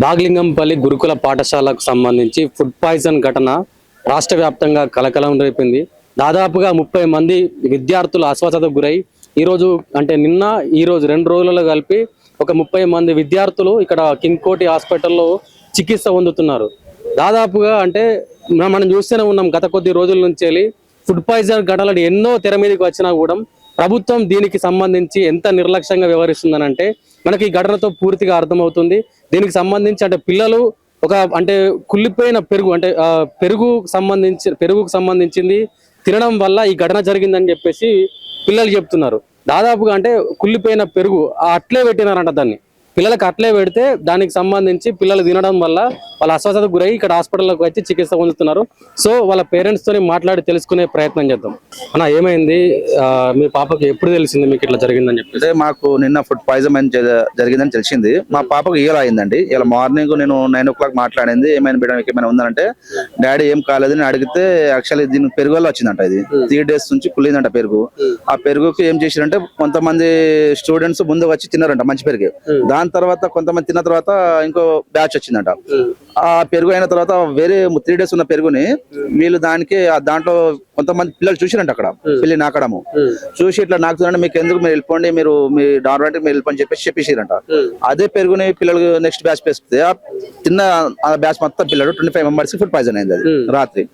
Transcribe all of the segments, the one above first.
బాగ్లింగంపల్లి గురుకుల పాఠశాలకు సంబంధించి ఫుడ్ పాయిజన్ ఘటన రాష్ట్ర వ్యాప్తంగా కలకలం రేపింది. దాదాపుగా 30 మంది విద్యార్థులు అస్వస్థతకు గురై ఈరోజు అంటే నిన్న ఈరోజు 2 రోజులలో కలిపి ఒక 30 మంది విద్యార్థులు ఇక్కడ కింగ్ కోటి హాస్పిటల్లో చికిత్స పొందుతున్నారు. దాదాపుగా అంటే మనం చూస్తూనే ఉన్నాం గత కొద్ది రోజుల నుంచి ఫుడ్ పాయిజన్ ఘటనలు ఎన్నో తెర మీదకి వచ్చినా కూడా ప్రభుత్వం దీనికి సంబంధించి ఎంత నిర్లక్ష్యంగా వ్యవహరిస్తుందనంటే మనకి ఈ ఘటనతో పూర్తిగా అర్థమవుతుంది. దీనికి సంబంధించి అంటే పిల్లలు అంటే కుళ్ళిపోయిన పెరుగు అంటే పెరుగుకు సంబంధించింది తినడం వల్ల ఈ ఘటన జరిగిందని చెప్పేసి పిల్లలు చెప్తున్నారు. దాదాపుగా అంటే కుళ్ళిపోయిన పెరుగు అట్లే పెట్టినారంట, దాన్ని పిల్లలకు అట్లే పెడితే దానికి సంబంధించి పిల్లలు తినడం వల్ల వాళ్ళ అస్వస్థతకు గురై ఇక్కడ హాస్పిటల్లోకి వచ్చి చికిత్స పొందుతున్నారు. సో వాళ్ళ పేరెంట్స్ తోని మాట్లాడి తెలుసుకునే ప్రయత్నం చేద్దాం. అన్న, ఏమైంది? మీ పాపకి ఎప్పుడు తెలిసింది మీకు ఇట్లా జరిగిందని చెప్పి? మాకు నిన్న ఫుడ్ పాయిజన్ జరిగిందని తెలిసింది. మా పాపకు ఇలా అయిందండి. ఇలా మార్నింగ్ నేను 9 o'clock మాట్లాడింది, ఏమైనా బిడ్డ ఏమైనా ఉందంటే డాడీ ఏం కాలేదని అడిగితే యాక్చువల్లీ దీనికి పెరుగు వల్ల వచ్చిందంట. ఇది 3 days నుంచి కుళ్ళిందంట పెరుగు. ఆ పెరుగుకి ఏం చేసిరంటే కొంతమంది స్టూడెంట్స్ ముందు వచ్చి తిన్నారంట మంచి పెరుగు. దాని తర్వాత కొంతమంది తిన్న తర్వాత ఇంకో బ్యాచ్ వచ్చిందంట. ఆ పెరుగు అయిన తర్వాత వేరే 3 days ఉన్న పెరుగుని వీళ్ళు దాంట్లో కొంతమంది పిల్లలు చూసిరంట. అక్కడ పిల్లి నాకడము చూసి ఇట్లా నాకుతుందంటే మీకు ఎందుకు మీరు వెళ్ళిపోండి, మీరు మీ డార్మెంట్ మీరు వెళ్ళిపోని చెప్పేసిరంట. అదే పెరుగుని పిల్లలు నెక్స్ట్ బ్యాచ్ పేస్తే తిన్న ఆ బ్యాచ్ మొత్తం పిల్లలు 25 members ఫుడ్ పాయిజన్ అయింది. అది రాత్రి.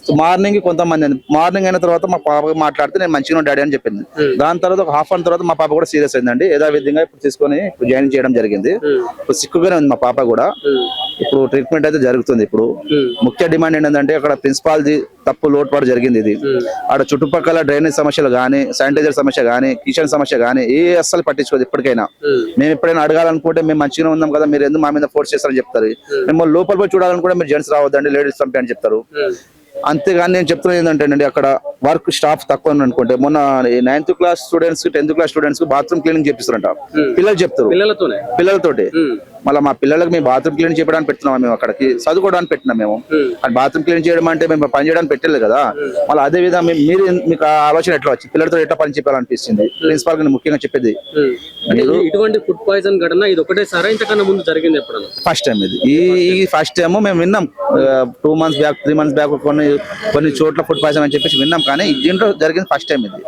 సో మార్నింగ్ కొంతమంది మార్నింగ్ అయిన తర్వాత మా పాప మాట్లాడితే నేను మంచిగా డాడీ అని చెప్పింది. దాని తర్వాత ఒక హాఫ్ అన్ తర్వాత మా పాప కూడా సీరియస్ అయిందండి. యథావిధంగా ఇప్పుడు తీసుకొని జాయిన్ చేయడం జరిగింది. ఇప్పుడు సిక్కుగానే ఉంది మా పాప కూడా. ఇప్పుడు ట్రీట్మెంట్ అయితే జరుగుతుంది. ఇప్పుడు ముఖ్య డిమాండ్ ఏంటంటే అక్కడ ప్రిన్సిపాల్ ది తప్పు లోటుపాటు జరిగింది. ఇది ఆడ చుట్టుపక్కల డ్రైనేజ్ సమస్యలు గానీ, శానిటైజర్ సమస్య గానీ, కిచెన్ సమస్య గానీ అస్సలు పట్టించుకోదు. ఇప్పటికైనా మేము ఎప్పుడైనా అడగాలనుకుంటే మేము మంచిగా ఉన్నాం కదా, మీరు ఎందుకు మా మీద ఫోర్స్ చేస్తారని చెప్తారు. మేము లోపల పోయి చూడాలనుకుంటే మీరు జెంట్స్ రావద్దండి, లేడీస్ పంపి అని చెప్తారు. అంతేగాని నేను చెప్తున్నది ఏంటంటే అండి, అక్కడ వర్క్ స్టాఫ్ తక్కువ అనుకుంటే మొన్న 9th class students 10th class students bathroom cleaning చేపిస్తారంట. పిల్లలు చెప్తారు పిల్లలతోటి. మళ్ళీ మా పిల్లలకు మేము బాత్రూమ్ క్లీన్ చేయడానికి పెడుతున్నాం. మేము అక్కడికి చదువుకోవడానికి పెట్టినాం. మేము బాత్రూమ్ క్లీన్ చేయడం అంటే మేము పని చేయడానికి పెట్టలేదు కదా. మళ్ళీ అదే విధంగా మీకు ఆలోచన ఎట్లా వచ్చి పిల్లలతో ఎట్లా పని చెప్పాలనిపిస్తుంది ప్రిన్సిపాల్ కి ముఖ్యంగా చెప్పేది. ఇటువంటి ఫుడ్ పాయిజన్ ఘటన ఇది ఒకటేసారి ఇంతకన్నా ముందు జరిగింది ఎప్పుడన్నా? ఫస్ట్ టైం ఇది. ఈ ఫస్ట్ టైం మేము విన్నాం. 2 months బ్యాక్ 3 months బ్యాక్ కొన్ని చోట్ల ఫుడ్ పాయిజన్ అని చెప్పేసి విన్నాం. కానీ దీంట్లో జరిగింది ఫస్ట్ టైం ఇది.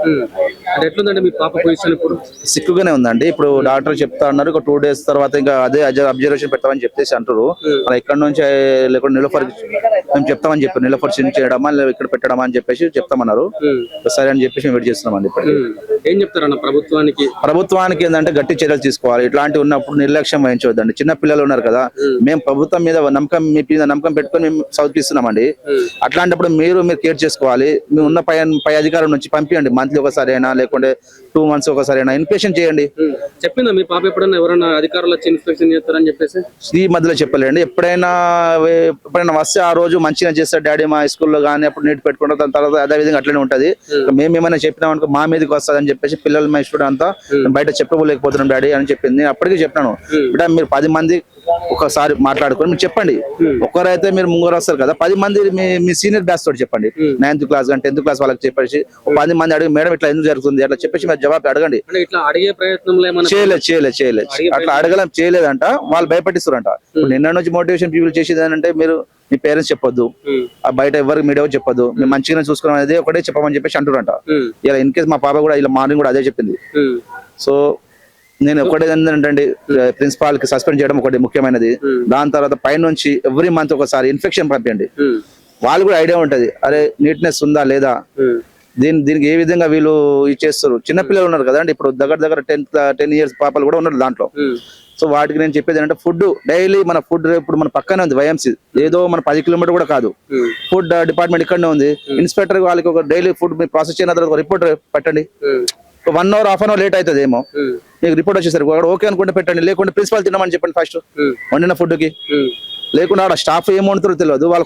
ఎట్లుందంటే మీ పాప పొజిషన్ ఇప్పుడు సిక్కుగానే ఉందండి. ఇప్పుడు డాక్టర్ చెప్తా ఉన్నారు ఒక 2 days తర్వాత ఇంకా అదే అబ్జర్వేషన్ పెట్టామని చెప్పేసి అంటారు. అలా ఇక్కడ నుంచి లేకుండా నిలఫర్ మేము చెప్తామని చెప్పారు. నిలఫర్ చేయడమా ఇక్కడ పెట్టడమా అని చెప్పేసి చెప్తామన్నారు. సరే అని చెప్పేసి వెయిట్ చేస్తున్నామండి. ఇప్పుడు ఏం చెప్తారన్న ప్రభుత్వానికి ఏంటంటే గట్టి చర్యలు తీసుకోవాలి. ఇట్లాంటివి ఉన్నప్పుడు నిర్లక్ష్యం వహించవద్దండి. చిన్న పిల్లలు ఉన్నారు కదా, మేము ప్రభుత్వం మీద నమ్మకం మీ మీద నమ్మకం పెట్టుకొని మేము చదివిస్తున్నామండి. అట్లాంటప్పుడు మీరు కేర్ చేసుకోవాలి. మేము ఉన్న పై అధికారుల నుంచి పంపించండి. మంత్లీ ఒకసారి అయినా లేకుంటే 2 months ఒకసారి అయినా ఇన్స్పెక్షన్ చేయండి. చెప్పిందా మీ పాప ఎప్పుడన్నా ఎవరైనా అధికారులు వచ్చి ఇన్స్పెక్షన్ చేస్తారని చెప్పేసి? ఈ మధ్యలో చెప్పలేండి. ఎప్పుడైనా వస్తే ఆ రోజు మంచిగా చేస్తారు డాడీ మా స్కూల్లో కానీ అప్పుడు నీట్ పెట్టుకుంటారు. దాని తర్వాత అదే విధంగా అట్లనే ఉంటది. మేము ఏమైనా చెప్పినాం అనుకో మా మీదకి వస్తుంది అని చెప్పేసి పిల్లలు మా స్టూడెంట్ అంతా బయట చెప్పలేకపోతున్నాం డాడీ అని చెప్పింది. అప్పటికే చెప్పినాను, బిడ్డ మీరు 10 మంది ఒకసారి మాట్లాడుకొని మీరు చెప్పండి. ఒకరైతే మీరు ముంగరు వస్తారు కదా, 10 మంది మీ సీనియర్ బ్యాచ్ తోటి చెప్పండి. 9th class కానీ 10th class వాళ్ళకి చెప్పేసి 10 మంది అడిగి మేడం ఇట్లా ఎందుకు జరుగుతుంది అట్లా చెప్పేసి మీరు జవాబు అడగండి. చేయలేదు అట్లా చేయలేదంట. వాళ్ళు భయపడిస్తారంట. నిన్న నుంచి మోటివేషన్ పీపుల్ చేసేది అంటే మీరు మీ పేరెంట్స్ చెప్పొద్దు, బయట ఎవరికి మీడియా చెప్పొద్దు, మేము మంచిగా చూసుకోవడం అనేది ఒకటే చెప్పమని చెప్పేసి అంటారంట. ఇలా ఇన్ కేసు మా పాప కూడా ఇలా మార్నింగ్ కూడా అదే చెప్పింది. సో నేను ఒకటే ఏంటంటే ప్రిన్సిపాల్ కి సస్పెండ్ చేయడం ఒకటి ముఖ్యమైనది. దాని తర్వాత పైనుంచి ఎవ్రీ మంత్ ఒకసారి ఇన్ఫెక్షన్ పంపించండి. వాళ్ళు కూడా ఐడియా ఉంటది, అరే నీట్నెస్ ఉందా లేదా, దీనికి ఏ విధంగా వీళ్ళు చేస్తారు. చిన్నపిల్లలు ఉన్నారు కదండి, ఇప్పుడు దగ్గర 10 years పాపలు కూడా ఉన్నారు దాంట్లో. సో వాటికి నేను చెప్పేది ఏంటంటే ఫుడ్ డైలీ మన ఫుడ్ ఇప్పుడు మన పక్కనే ఉంది వైఎంసీ, ఏదో మన 10 kilometers కూడా కాదు. ఫుడ్ డిపార్ట్మెంట్ ఇక్కడనే ఉంది. ఇన్స్పెక్టర్ వాళ్ళకి ఒక డైలీ ఫుడ్ మీరు ప్రాసెస్ చేయన తర్వాత రిపోర్ట్ పెట్టండి. 1 hour half an hour late అవుతుంది ఏమో, మీకు రిపోర్ట్ వచ్చేసరికి ఓకే అనుకుంటే పెట్టండి. లేకుంటే ప్రిన్సిపాల్ తినమని చెప్పండి ఫస్ట్ వండిన ఫుడ్ కి. లేకుండా ఆడ స్టాఫ్ ఏం వండుతారో తెలియదు. వాళ్ళు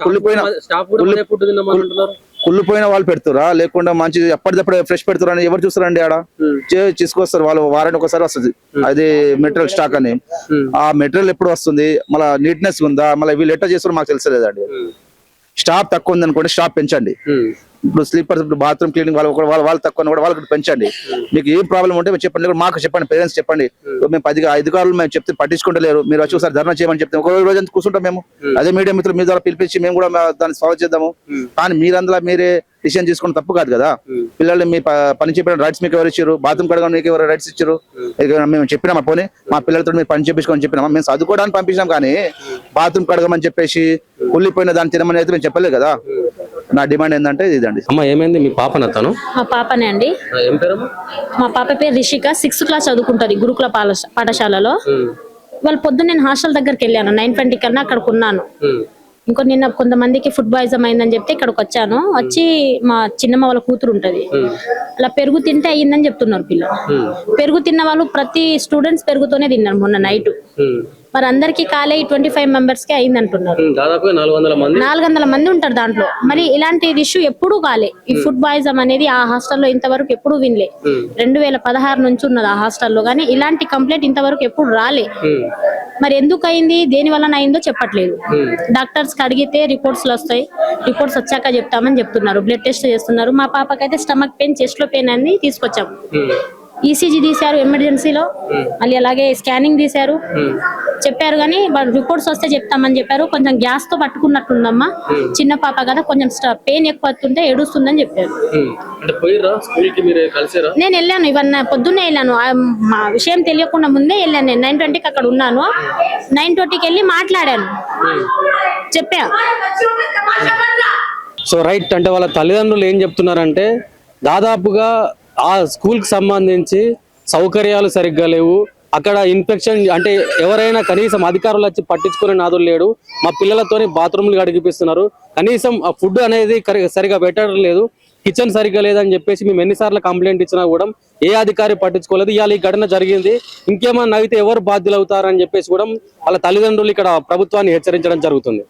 కుళ్ళిపోయిన వాళ్ళు పెడుతురా లేకుండా మంచి ఎప్పటికప్పుడు ఫ్రెష్ పెడుతురా అని ఎవరు చూస్తారండి? ఆడ తీసుకొస్తారు వాళ్ళు, వారానికి ఒకసారి వస్తుంది అది మెటీరియల్ స్టాక్ అని. ఆ మెటీరియల్ ఎప్పుడు వస్తుంది, మళ్ళీ నీట్నెస్ ఉందా, మళ్ళీ వీళ్ళు ఎట్లా చేస్తారో మాకు తెలిసలేదండి. స్టాఫ్ తక్కువ ఉంది అనుకోండి, స్టాఫ్ పెంచండి. ఇప్పుడు స్లీపర్స్ ఇప్పుడు బాత్రూమ్ క్లీనింగ్ వాళ్ళు తక్కువ కూడా వాళ్ళకి పెంచండి. మీకు ఏం ప్రాబ్లం ఉంటే మీరు చెప్పండి, మాకు చెప్పండి, పేరెంట్స్ చెప్పండి. మేము 10 అధికారులు మేము చెప్తే పట్టించుకుంటలేరు, మీరు వచ్చి ఒకసారి ధర్నా చేయమని చెప్తే ఒక రోజు అంతా కూర్చుంటాం మేము. అదే మీడియా మిత్రులు మీ ద్వారా పిలిపించి మేము కూడా దాన్ని సాల్వ్ చేద్దాము. కానీ మీరందరూ మీరే డిసిషన్ తీసుకుని తప్పు కాదు కదా. పిల్లల్ని మీ పని చెప్పిన రైట్స్ మీకు ఎవరు ఇచ్చారు? బాత్రూమ్ కడగడానికి మీకు ఎవరు రైట్స్ ఇచ్చారు? మేము చెప్పినామా? పోనీ మా పిల్లలతో మీరు పని చేపించుకొని చెప్పినామా? మేము చదువుకోవడానికి పంపించినాం, కానీ బాత్రూమ్ కడగమని చెప్పేసి కుళ్ళిపోయిన దాన్ని తినమని అయితే మేము చెప్పలేదు కదా. నా డిమాండ్ ఏంటంటే ఇదండి. అమ్మ ఏమైంది మీ పాపన తను? మా పాపనే అండి. ఏం పేరమ్మా? మా పాప పేరు రిషిక, 6th క్లాస్ చదువుకుంటది గురుకుల పాఠశాలలో. వాళ్ళు పొద్దున్న నేను హాస్టల్ దగ్గరికి వెళ్ళాను, 9:20 కన్నా అక్కడికి ఉన్నాను. ఇంకో నిన్న కొంతమందికి ఫుడ్ పాయిజన్ అయిందని చెప్తే ఇక్కడికి వచ్చాను. వచ్చి మా చిన్నమ్మ వాళ్ళ కూతురు ఉంటది, అలా పెరుగు తింటే అయ్యిందని చెప్తున్నారు పిల్లలు. పెరుగు తిన్న వాళ్ళు ప్రతి స్టూడెంట్స్ పెరుగుతోనే తిన్నారు మొన్న నైట్. మరి అందరికి కాలే 25 మెంబర్స్ కి అయింది అంటున్నారు. దాదాపు 400 మంది ఉంటారు దాంట్లో. మరి ఇలాంటి ఇష్యూ ఎప్పుడూ కాలే. ఈ ఫుడ్ పాయిజన్ అనేది ఆ హాస్టల్లో ఇంతవరకు ఎప్పుడు వినలే. 2016 నుంచి ఉన్నది ఆ హాస్టల్లో, కానీ ఇలాంటి కంప్లైంట్ ఇంతవరకు ఎప్పుడు రాలే. మరి ఎందుకు అయింది, దేని వలన అయిందో చెప్పట్లేదు. డాక్టర్స్ కి అడిగితే రిపోర్ట్స్ వస్తాయి, రిపోర్ట్స్ వచ్చాక చెప్తామని చెప్తున్నారు. బ్లడ్ టెస్ట్ చేస్తున్నారు. మా పాపకైతే స్టమక్ పెయిన్, చెస్ట్ లో పెయిన్ అని తీసుకొచ్చాము. ఈసీజీ తీశారు ఎమర్జెన్సీలో, మళ్ళీ అలాగే స్కానింగ్ తీశారు. చెప్పారు కానీ రిపోర్ట్స్ వస్తే చెప్తామని చెప్పారు. కొంచెం గ్యాస్ తో పట్టుకున్నట్టుందమ్మా, చిన్న పాప కదా, కొంచెం పెయిన్ ఎక్కువ వస్తుంటే ఏడుస్తుందని చెప్పారు. నేను వెళ్ళాను, ఇవన్నీ పొద్దున్నే వెళ్ళాను. మా విషయం తెలియకుండా ముందే వెళ్ళాను. నేను 9:20కి అక్కడ ఉన్నాను. 9:20కి వెళ్ళి మాట్లాడాను, చెప్పా. సో రైట్, అంటే వాళ్ళ తల్లిదండ్రులు ఏం చెప్తున్నారంటే దాదాపుగా ఆ స్కూల్ కి సంబంధించి సౌకర్యాలు సరిగ్గా లేవు. అక్కడ ఇన్ఫెక్షన్ అంటే ఎవరైనా కనీసం అధికారులు వచ్చి పట్టించుకునే నాదులు లేడు. మా పిల్లలతోని బాత్రూమ్లు గడిపిస్తున్నారు. కనీసం ఆ ఫుడ్ అనేది సరిగా పెట్టడం లేదు, కిచెన్ సరిగ్గా లేదని చెప్పేసి మేము ఎన్నిసార్లు కంప్లైంట్ ఇచ్చినా కూడా ఏ అధికారి పట్టించుకోలేదు. ఇవాళ ఈ ఘటన జరిగింది, ఇంకేమన్నా అయితే ఎవరు బాధ్యులు అవుతారని చెప్పేసి కూడా వాళ్ళ తల్లిదండ్రులు ఇక్కడ ప్రభుత్వాన్ని హెచ్చరించడం జరుగుతుంది.